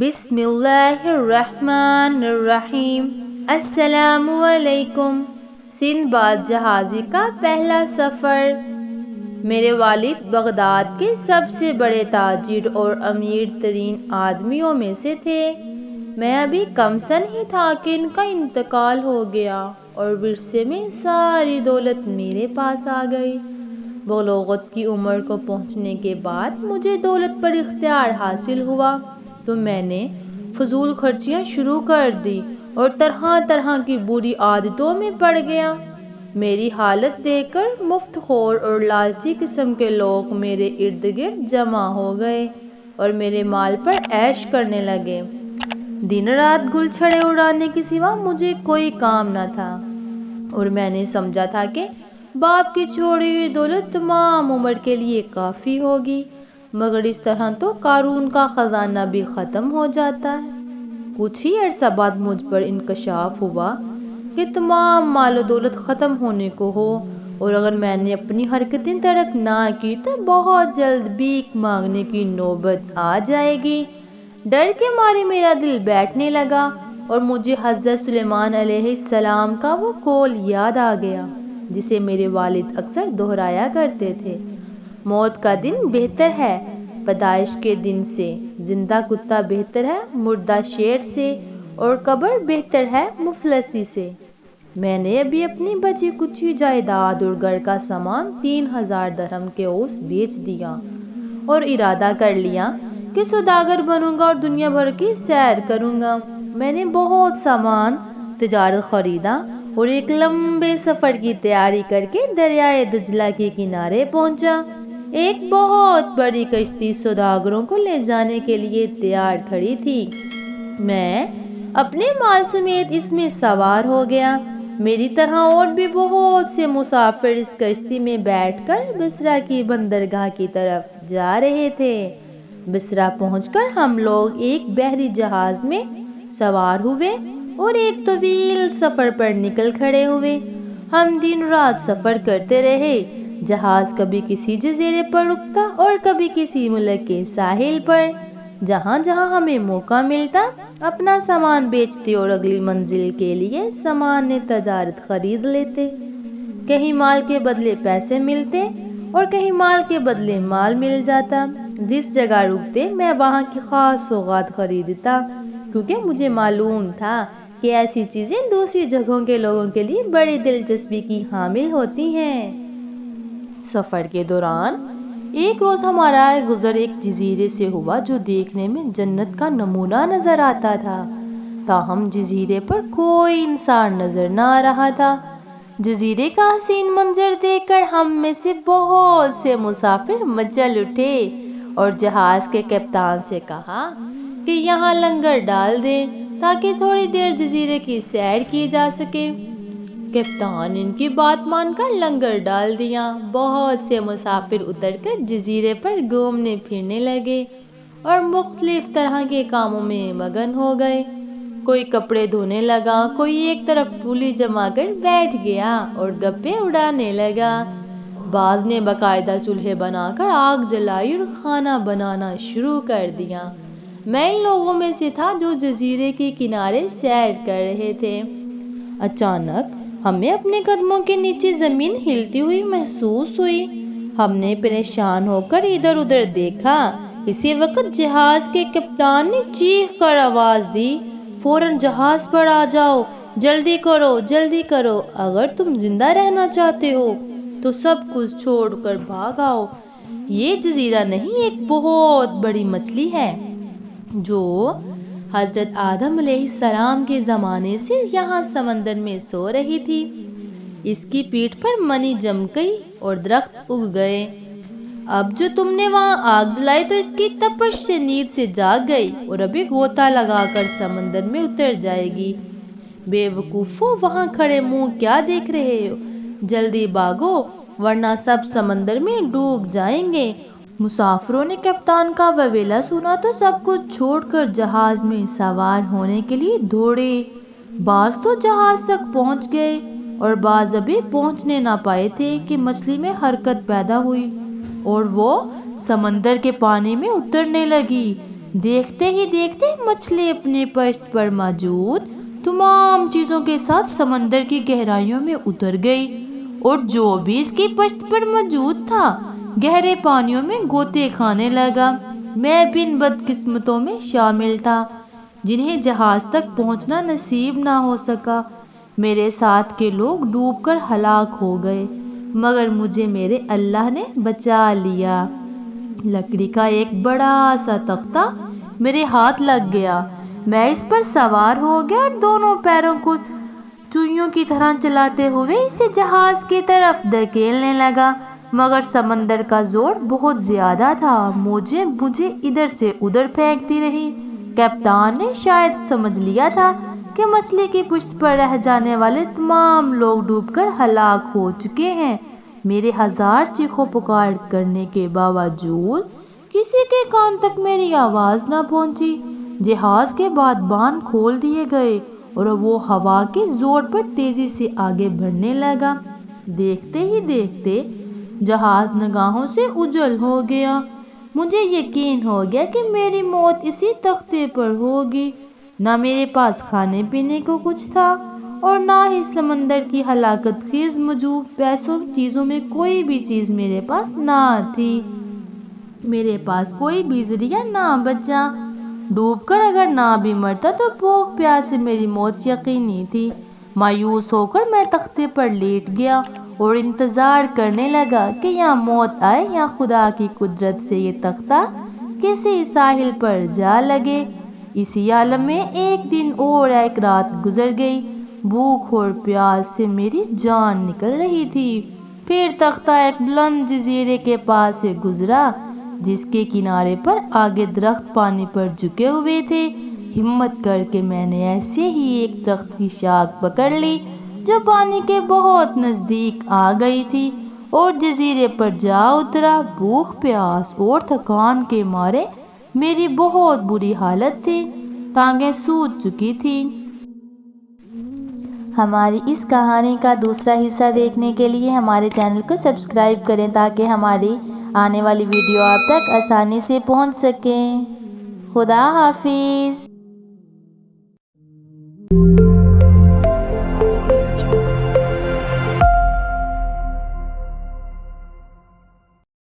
بسم اللہ الرحمن الرحیم۔ السلام علیکم۔ سندباد جہازی کا پہلا سفر۔ میرے والد بغداد کے سب سے بڑے تاجر اور امیر ترین آدمیوں میں سے تھے۔ میں ابھی کم سن ہی تھا کہ ان کا انتقال ہو گیا اور ورثے میں ساری دولت میرے پاس آ گئی۔ بلوغت کی عمر کو پہنچنے کے بعد مجھے دولت پر اختیار حاصل ہوا تو میں نے فضول خرچیاں شروع کر دی اور طرح طرح کی بری عادتوں میں پڑ گیا۔ میری حالت دیکھ کر مفت خور اور لالچی قسم کے لوگ میرے ارد گرد جمع ہو گئے اور میرے مال پر عیش کرنے لگے۔ دن رات گل چھڑے اڑانے کے سوا مجھے کوئی کام نہ تھا اور میں نے سمجھا تھا کہ باپ کی چھوڑی ہوئی دولت تمام عمر کے لیے کافی ہوگی، مگر اس طرح تو قارون کا خزانہ بھی ختم ہو جاتا ہے۔ کچھ ہی عرصہ بعد مجھ پر انکشاف ہوا کہ تمام مال و دولت ختم ہونے کو ہو اور اگر میں نے اپنی حرکتیں ترک نہ کی تو بہت جلد بھیک مانگنے کی نوبت آ جائے گی۔ ڈر کے مارے میرا دل بیٹھنے لگا اور مجھے حضرت سلیمان علیہ السلام کا وہ قول یاد آ گیا جسے میرے والد اکثر دہرایا کرتے تھے: موت کا دن بہتر ہے پیدائش کے دن سے، زندہ کتا بہتر ہے مردہ شیر سے، اور قبر بہتر ہے مفلسی سے۔ میں نے ابھی اپنی بچی کچھی جائیداد اور گھر کا سامان 3000 درہم کے عوض بیچ دیا اور ارادہ کر لیا کہ سوداگر بنوں گا اور دنیا بھر کی سیر کروں گا۔ میں نے بہت سامان تجارت خریدا اور ایک لمبے سفر کی تیاری کر کے دریائے دجلہ کے کنارے پہنچا۔ ایک بہت بڑی کشتی سوداگروں کو لے جانے کے لیے تیار کھڑی تھی۔ میں اپنے مال سمیت اس میں سوار ہو گیا۔ میری طرح اور بھی بہت سے مسافر اس کشتی میں بیٹھ کر بصرہ کی بندرگاہ کی طرف جا رہے تھے۔ بصرہ پہنچ کر ہم لوگ ایک بحری جہاز میں سوار ہوئے اور ایک طویل سفر پر نکل کھڑے ہوئے۔ ہم دن رات سفر کرتے رہے۔ جہاز کبھی کسی جزیرے پر رکتا اور کبھی کسی ملک کے ساحل پر۔ جہاں جہاں ہمیں موقع ملتا اپنا سامان بیچتے اور اگلی منزل کے لیے سامان تجارت خرید لیتے۔ کہیں مال کے بدلے پیسے ملتے اور کہیں مال کے بدلے مال مل جاتا۔ جس جگہ رکتے میں وہاں کی خاص سوغات خریدتا کیونکہ مجھے معلوم تھا کہ ایسی چیزیں دوسری جگہوں کے لوگوں کے لیے بڑی دلچسپی کی حامل ہوتی ہیں۔ سفر کے دوران ایک روز ہمارا گزر ایک جزیرے سے ہوا جو دیکھنے میں جنت کا نمونہ نظر آتا تھا، تاہم جزیرے پر کوئی انسان نظر نہ آ رہا تھا۔ جزیرے کا حسین منظر دیکھ کر ہم میں سے بہت سے مسافر مچل اٹھے اور جہاز کے کپتان سے کہا کہ یہاں لنگر ڈال دیں تاکہ تھوڑی دیر جزیرے کی سیر کی جا سکے۔ کپتان ان کی بات مان کر لنگر ڈال دیا۔ بہت سے مسافر اتر کر جزیرے پر گھومنے پھرنے لگے اور مختلف طرح کے کاموں میں مگن ہو گئے۔ کوئی کپڑے دھونے لگا، کوئی ایک طرف ٹولی جما کر بیٹھ گیا اور گپیں اڑانے لگا۔ بعض نے باقاعدہ چولہے بنا کر آگ جلائی اور کھانا بنانا شروع کر دیا۔ میں ان لوگوں میں سے تھا جو جزیرے کے کنارے سیر کر رہے تھے۔ اچانک ہمیں اپنے قدموں کے نیچے زمین ہلتی ہوئی محسوس ہوئی۔ ہم نے پریشان ہو کر ادھر ادھر دیکھا۔ اسی وقت جہاز کے کپتان نے چیخ کر آواز دی: فوراً جہاز پر آ جاؤ، جلدی کرو جلدی کرو، اگر تم زندہ رہنا چاہتے ہو تو سب کچھ چھوڑ کر بھاگ آؤ۔ یہ جزیرہ نہیں، ایک بہت بڑی مچھلی ہے جو حضرت آدم علیہ السلام کے زمانے سے یہاں سمندر میں سو رہی تھی۔ اس کی پیٹھ پر منی جم گئی اور درخت اگ گئے۔ اب جو تم نے وہاں آگ جلائی تو اس کی تپش سے نیند سے جاگ گئی اور ابھی غوطہ لگا کر سمندر میں اتر جائے گی۔ بے وقوفو، وہاں کھڑے منہ کیا دیکھ رہے ہو؟ جلدی بھاگو ورنہ سب سمندر میں ڈوب جائیں گے۔ مسافروں نے کپتان کا ویلا سنا تو سب کچھ چھوڑ کر جہاز میں سوار ہونے کے لیے دوڑے۔ بعض تو جہاز تک پہنچ گئے اور بعض ابھی پہنچنے نہ پائے تھے کہ مچھلی میں حرکت پیدا ہوئی اور وہ سمندر کے پانی میں اترنے لگی۔ دیکھتے ہی دیکھتے مچھلی اپنی پشت پر موجود تمام چیزوں کے ساتھ سمندر کی گہرائیوں میں اتر گئی، اور جو بھی اس کی پشت پر موجود تھا گہرے پانیوں میں غوطے کھانے لگا۔ میں بھی ان بدقسمتوں میں شامل تھا جنہیں جہاز تک پہنچنا نصیب نہ ہو سکا۔ میرے ساتھ کے لوگ ڈوب کر ہلاک ہو گئے، مگر مجھے میرے اللہ نے بچا لیا۔ لکڑی کا ایک بڑا سا تختہ میرے ہاتھ لگ گیا، میں اس پر سوار ہو گیا اور دونوں پیروں کو چوہیوں کی طرح چلاتے ہوئے اسے جہاز کی طرف دھکیلنے لگا، مگر سمندر کا زور بہت زیادہ تھا، مجھے ادھر سے ادھر پھینکتی رہی۔ کپتان نے شاید سمجھ لیا تھا کہ مچھلی کی پشت پر رہ جانے والے تمام لوگ ڈوب کر ہلاک ہو چکے ہیں۔ میرے ہزار چیخو پکار کرنے کے باوجود کسی کے کان تک میری آواز نہ پہنچی۔ جہاز کے بادبان کھول دیے گئے اور وہ ہوا کے زور پر تیزی سے آگے بڑھنے لگا۔ دیکھتے ہی دیکھتے جہاز نگاہوں سے اوجھل ہو گیا۔ مجھے یقین ہو گیا کہ میری موت اسی تختے پر ہوگی۔ نہ میرے پاس کھانے پینے کو کچھ تھا اور نہ ہی سمندر کی ہلاکت خیز موجود پیسوں چیزوں میں کوئی بھی چیز میرے پاس نہ تھی۔ میرے پاس کوئی بھی ذریعہ نہ بچا۔ ڈوب کر اگر نہ بھی مرتا تو بھوک پیاس سے میری موت یقینی تھی۔ مایوس ہو کر میں تختے پر لیٹ گیا اور انتظار کرنے لگا کہ یا موت آئے یا خدا کی قدرت سے یہ تختہ کسی ساحل پر جا لگے۔ اسی عالم میں ایک دن اور ایک رات گزر گئی۔ بھوک اور پیاس سے میری جان نکل رہی تھی۔ پھر تختہ ایک بلند جزیرے کے پاس سے گزرا جس کے کنارے پر آگے درخت پانی پر جھکے ہوئے تھے۔ ہمت کر کے میں نے ایسے ہی ایک درخت کی شاخ پکڑ لی جو پانی کے بہت نزدیک آ گئی تھی اور جزیرے پر جا اترا۔ بھوک پیاس اور تھکان کے مارے میری بہت بری حالت تھی، ٹانگیں سوج چکی تھی۔ ہماری اس کہانی کا دوسرا حصہ دیکھنے کے لیے ہمارے چینل کو سبسکرائب کریں تاکہ ہماری آنے والی ویڈیو آپ تک آسانی سے پہنچ سکیں۔ خدا حافظ۔